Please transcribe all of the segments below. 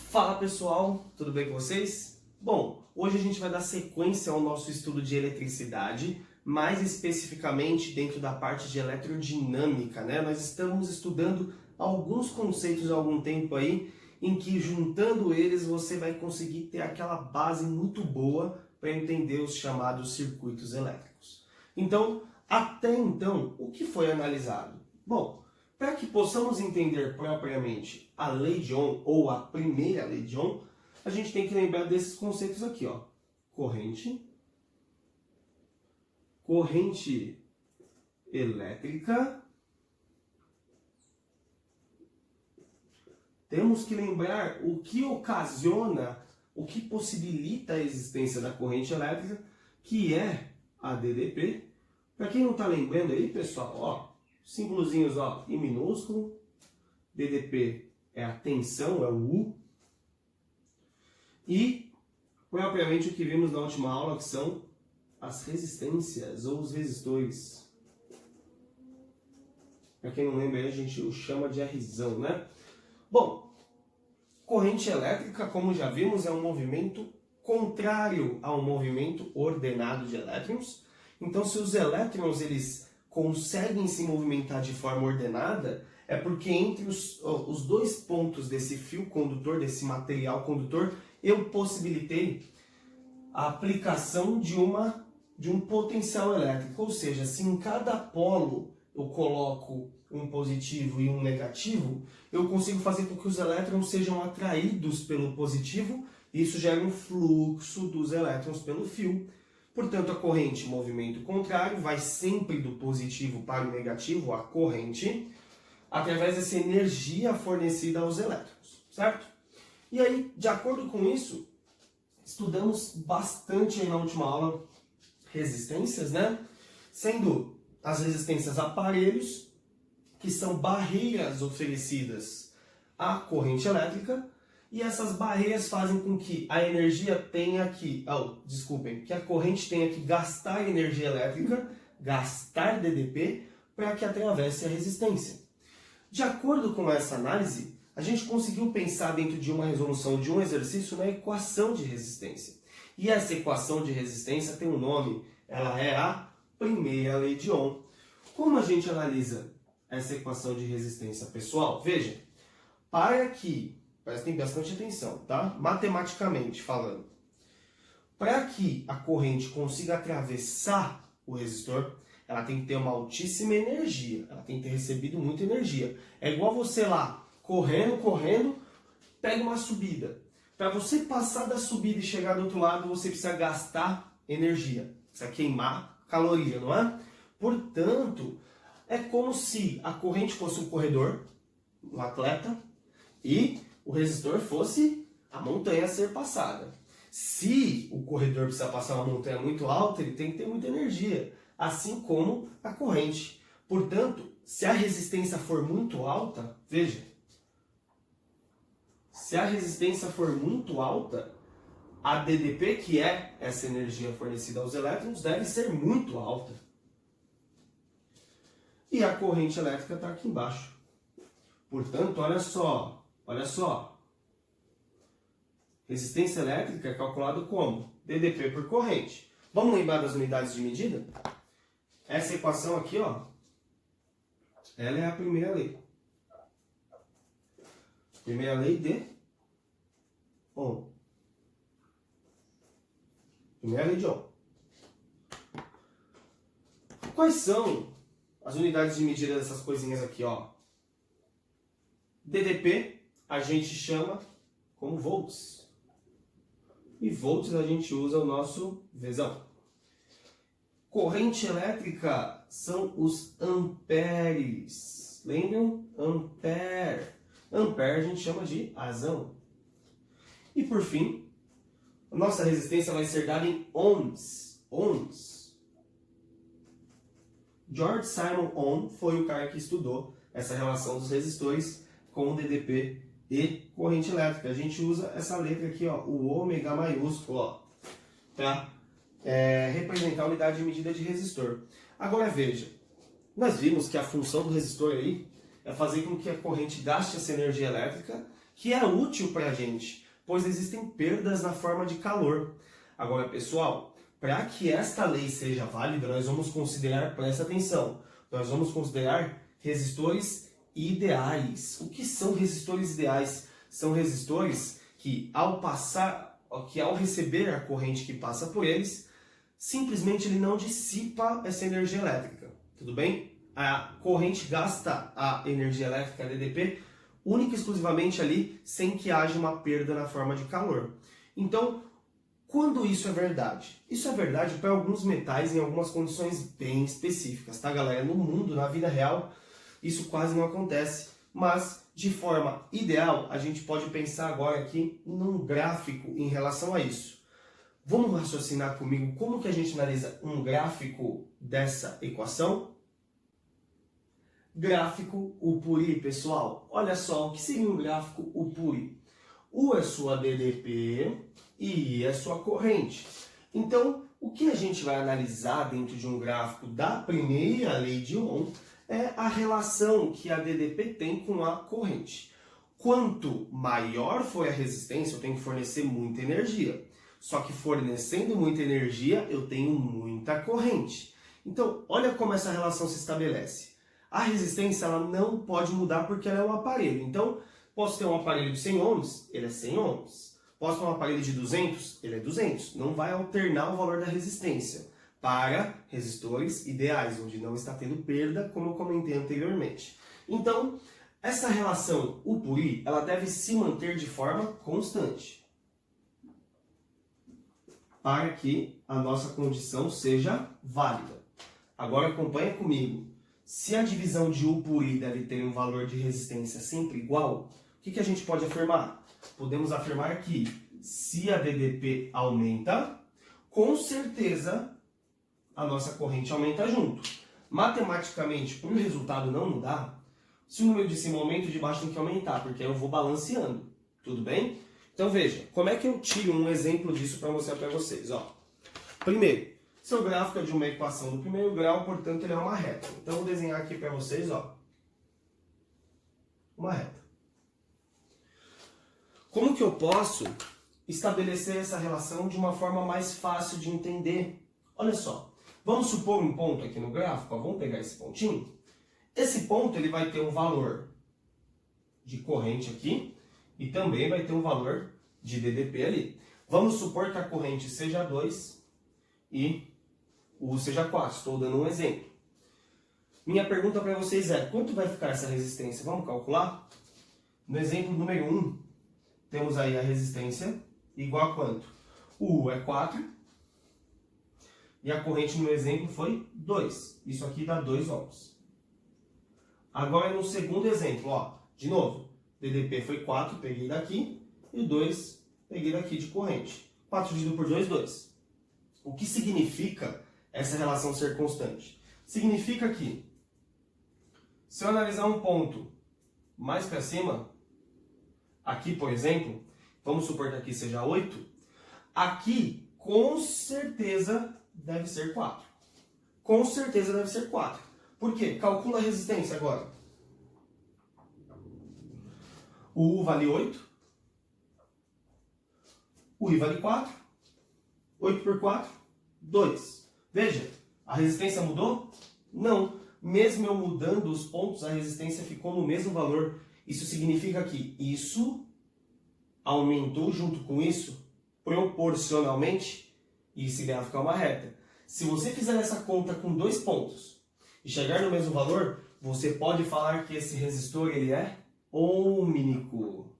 Fala pessoal, tudo bem com vocês? Bom, hoje a gente vai dar sequência ao nosso estudo de eletricidade, mais especificamente dentro da parte de eletrodinâmica, né? Nós estamos estudando alguns conceitos há algum tempo aí, em que juntando eles você vai conseguir ter aquela base muito boa para entender os chamados circuitos elétricos. Então, até então, o que foi analisado? Bom, para que possamos entender propriamente a lei de Ohm, ou a primeira lei de Ohm, a gente tem que lembrar desses conceitos aqui, ó. Corrente elétrica. Temos que lembrar o que ocasiona, o que possibilita a existência da corrente elétrica, que é a DDP. Para quem não está lembrando aí, pessoal, ó, símbolozinhos, ó, em minúsculo, DDP é a tensão, é o U, e propriamente o que vimos na última aula, que são as resistências ou os resistores. Para quem não lembra aí, a gente o chama de Rzão, né? Bom, corrente elétrica, como já vimos, é um movimento contrário ao movimento ordenado de elétrons. Então, se os elétrons eles conseguem se movimentar de forma ordenada, é porque entre os dois pontos desse fio condutor, desse material condutor, eu possibilitei a aplicação de um potencial elétrico. Ou seja, se em cada polo eu coloco um positivo e um negativo, eu consigo fazer com que os elétrons sejam atraídos pelo positivo, e isso gera um fluxo dos elétrons pelo fio. Portanto, a corrente, movimento contrário, vai sempre do positivo para o negativo, a corrente, através dessa energia fornecida aos elétrons, certo? E aí, de acordo com isso, estudamos bastante aí na última aula resistências, né? Sendo as resistências aparelhos, que são barreiras oferecidas à corrente elétrica, e essas barreiras fazem com que a energia tenha que, que a corrente tenha que gastar energia elétrica, gastar DDP, para que atravesse a resistência. De acordo com essa análise, a gente conseguiu pensar dentro de uma resolução de um exercício na equação de resistência. E essa equação de resistência tem um nome, ela é a primeira lei de Ohm. Como a gente analisa essa equação de resistência, pessoal? Veja, prestem bastante atenção, tá? Matematicamente falando, para que a corrente consiga atravessar o resistor, ela tem que ter uma altíssima energia, ela tem que ter recebido muita energia. É igual você lá, correndo, pega uma subida. Para você passar da subida e chegar do outro lado, você precisa gastar energia, precisa queimar caloria, não é? Portanto, é como se a corrente fosse um corredor, um atleta, e o resistor fosse a montanha a ser passada. Se o corredor precisa passar uma montanha muito alta, ele tem que ter muita energia, assim como a corrente. Portanto, se a resistência for muito alta, veja, se a resistência for muito alta, a DDP, que é essa energia fornecida aos elétrons, deve ser muito alta. E a corrente elétrica está aqui embaixo. Portanto, olha só. Resistência elétrica é calculado como? DDP por corrente. Vamos lembrar das unidades de medida? Essa equação aqui, ó, ela é a primeira lei. Primeira lei de Ohm. Primeira lei de Ohm. Quais são as unidades de medida dessas coisinhas aqui, ó? DDP a gente chama como volts. E volts a gente usa o nosso Vzão. Corrente elétrica são os amperes. Lembram? Ampere. Ampere a gente chama de Azão. E por fim, a nossa resistência vai ser dada em ohms. George Simon Ohm foi o cara que estudou essa relação dos resistores com o DDP e corrente elétrica. A gente usa essa letra aqui, ó, o ômega maiúsculo, ó, para representar a unidade de medida de resistor. Agora veja, nós vimos que a função do resistor aí é fazer com que a corrente gaste essa energia elétrica que é útil para a gente, pois existem perdas na forma de calor. Agora, pessoal, para que esta lei seja válida, nós vamos considerar, presta atenção, nós vamos considerar resistores ideais. O que são resistores ideais? São resistores que ao receber a corrente que passa por eles, simplesmente ele não dissipa essa energia elétrica, tudo bem? A corrente gasta a energia elétrica, a DDP, única e exclusivamente ali, sem que haja uma perda na forma de calor. Então, quando isso é verdade? Isso é verdade para alguns metais em algumas condições bem específicas, tá, galera? No mundo, na vida real, isso quase não acontece, mas de forma ideal, a gente pode pensar agora aqui num gráfico em relação a isso. Vamos raciocinar comigo como que a gente analisa um gráfico dessa equação? Gráfico UPURI, pessoal. Olha só, o que seria um gráfico UPURI? U é sua DDP e I é sua corrente. Então, o que a gente vai analisar dentro de um gráfico da primeira lei de Ohm é a relação que a DDP tem com a corrente. Quanto maior for a resistência, eu tenho que fornecer muita energia. Só que fornecendo muita energia, eu tenho muita corrente. Então, olha como essa relação se estabelece. A resistência ela não pode mudar porque ela é um aparelho. Então, posso ter um aparelho de 100 ohms, ele é 100 ohms. Posso ter um aparelho de 200, ele é 200. Não vai alternar o valor da resistência para resistores ideais, onde não está tendo perda, como eu comentei anteriormente. Então, essa relação UPUI, ela deve se manter de forma constante, para que a nossa condição seja válida. Agora acompanha comigo. Se a divisão de U por I deve ter um valor de resistência sempre igual, o que a gente pode afirmar? Podemos afirmar que se a DDP aumenta, com certeza a nossa corrente aumenta junto. Matematicamente, para o resultado não mudar, se o número de cima aumenta, o de baixo tem que aumentar, porque aí eu vou balanceando. Tudo bem? Então veja, como é que eu tiro um exemplo disso para mostrar para vocês? Ó, primeiro, seu gráfico é de uma equação do primeiro grau, portanto ele é uma reta. Então eu vou desenhar aqui para vocês, ó, uma reta. Como que eu posso estabelecer essa relação de uma forma mais fácil de entender? Olha só, vamos supor um ponto aqui no gráfico, ó, vamos pegar esse pontinho. Esse ponto ele vai ter um valor de corrente aqui e também vai ter um valor de DDP ali. Vamos supor que a corrente seja 2 e o U seja 4. Estou dando um exemplo. Minha pergunta para vocês é, quanto vai ficar essa resistência? Vamos calcular? No exemplo número 1, temos aí a resistência igual a quanto? O U é 4 e a corrente no exemplo foi 2. Isso aqui dá 2 ohms. Agora no segundo exemplo, ó, de novo, DDP foi 4, peguei daqui, e 2, peguei daqui de corrente. 4 dividido por 2, 2. O que significa essa relação ser constante? Significa que, se eu analisar um ponto mais para cima, aqui por exemplo, vamos supor que aqui seja 8, aqui com certeza deve ser 4. Com certeza deve ser 4. Por quê? Calcula a resistência agora. O U vale 8. O I vale 4. 8 por 4, 2. Veja, a resistência mudou? Não. Mesmo eu mudando os pontos, a resistência ficou no mesmo valor. Isso significa que isso aumentou junto com isso proporcionalmente e esse gráfico é uma reta. Se você fizer essa conta com 2 pontos e chegar no mesmo valor, você pode falar que esse resistor ele é ôhmico.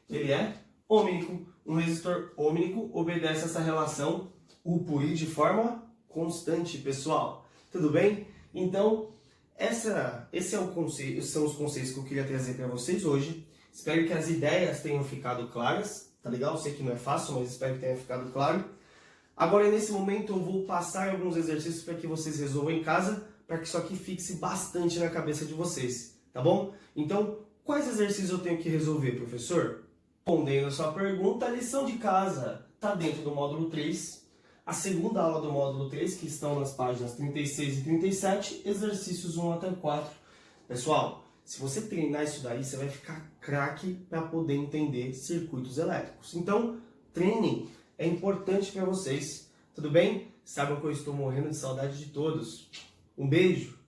Ele é ôhmico. Um resistor ôhmico obedece essa relação U por I de forma constante, pessoal. Tudo bem? Então, esses são os conceitos que eu queria trazer para vocês hoje. Espero que as ideias tenham ficado claras, tá legal? Eu sei que não é fácil, mas espero que tenha ficado claro. Agora, nesse momento, eu vou passar alguns exercícios para que vocês resolvam em casa, para que isso aqui fixe bastante na cabeça de vocês, tá bom? Então, quais exercícios eu tenho que resolver, professor? Respondendo a sua pergunta, a lição de casa está dentro do módulo 3, a segunda aula do módulo 3, que estão nas páginas 36 e 37, exercícios 1 até 4. Pessoal, Se você treinar isso daí, você vai ficar craque para poder entender circuitos elétricos. Então, treinem, é importante para vocês, tudo bem? Saibam que eu estou morrendo de saudade de todos. Um beijo!